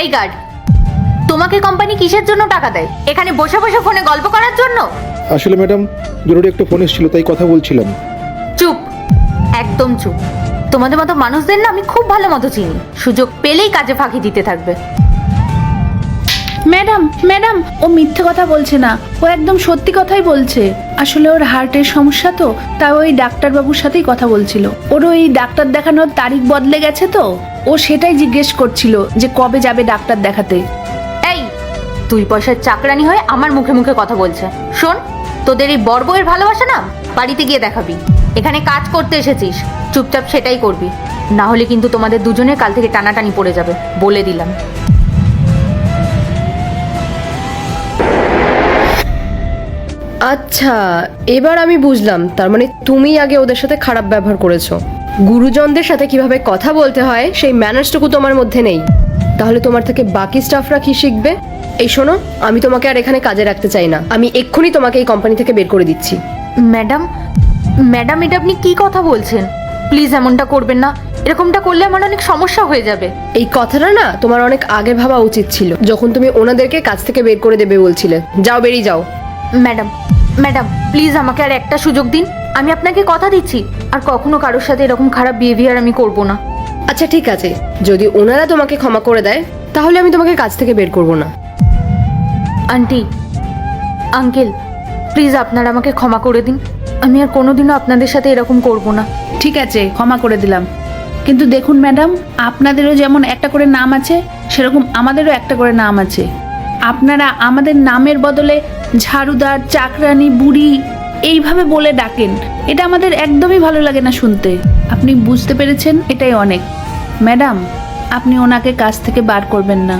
এই গার্ড, তোমাকে কোম্পানি কিসের জন্য টাকা দেয়? এখানে বসে বসে ফোনে গল্প করার জন্য? আসলে ম্যাডাম, জরুরি একটা ফোন এসেছিল, তাই কথা বলছিলাম। চুপ, একদম চুপ। তোমাদের মতো মানুষদের না আমি খুব ভালো মতো চিনি, সুযোগ পেলেই কাজে ফাঁকি দিতে থাকবে। ম্যাডাম ম্যাডাম, ও মিথ্যে কথা বলছে না, ও একদম সত্যি কথাই বলছে। আসলে ওর হার্টের সমস্যা তো, তাই ওই ডাক্তারবাবুর সাথেই কথা বলছিল। ওর ওই ডাক্তার দেখানোর তারিখ বদলে গেছে তো, ও সেটাই জিজ্ঞেস করছিল যে কবে যাবে ডাক্তার দেখাতে। এই, তুই পয়সার চাকরানি হয়ে আমার মুখে মুখে কথা বলছে। শোন, তোদের এই বড় বউয়ের ভালোবাসা না বাড়িতে গিয়ে দেখাবি। এখানে কাজ করতে এসেছিস, চুপচাপ সেটাই করবি, না হলে কিন্তু তোমাদের দুজনের কাল থেকে টানাটানি পড়ে যাবে, বলে দিলাম। আচ্ছা, এবার আমি বুঝলাম, তার মানে তুমি আগে ওদের সাথে খারাপ ব্যবহার করেছো। গুরুজনদের সাথে কিভাবে কথা বলতে হয় সেই ম্যানার্সটুকু তোমার মধ্যে নেই। তাহলে তোমার থেকে বাকি স্টাফরা কি শিখবে? এই শোনো, আমি তোমাকে আর এখানে কাজে রাখতে চাই না। আমি এক্ষুনি তোমাকে এই কোম্পানি থেকে বের করে দিচ্ছি। ম্যাডাম, ম্যাডাম, এটা আপনি কি কথা বলছেন? প্লিজ এমনটা করবেন না, এরকমটা করলে আমার অনেক সমস্যা হয়ে যাবে। এই কথাটা না তোমার অনেক আগে ভাবা উচিত ছিল, যখন তুমি ওনাদেরকে কাজ থেকে বের করে দেবে বলছিলে। যাও, বেরিয়ে যাও। ম্যাডাম, ম্যাডাম, প্লিজ আমাকে আর একটা সুযোগ দিন। আমি আপনাকে কথা দিচ্ছি আর কখনো কারোর সাথে এরকম খারাপ বিহেভিয়ার আমি করব না। আচ্ছা ঠিক আছে, যদি ওনারা তোমাকে ক্ষমা করে দেয় তাহলে আমি তোমাকে কাজ থেকে বের করব না। আন্টি, আঙ্কেল, প্লিজ আপনারা আমাকে ক্ষমা করে দিন। আমি আর কোনোদিনও আপনাদের সাথে এরকম করব না। ঠিক আছে, ক্ষমা করে দিলাম। কিন্তু দেখুন ম্যাডাম, আপনাদেরও যেমন একটা করে নাম আছে, সেরকম আমাদেরও একটা করে নাম আছে। আপনারা আমাদের নামের বদলে ঝাড়ুদার, চাকরানি, বুড়ি এইভাবে বলে ডাকেন, এটা আমাদের একদমই ভালো লাগে না শুনতে। আপনি বুঝতে পেরেছেন, এটাই অনেক। ম্যাডাম, আপনি ওনাকে কাজ থেকে বার করবেন না।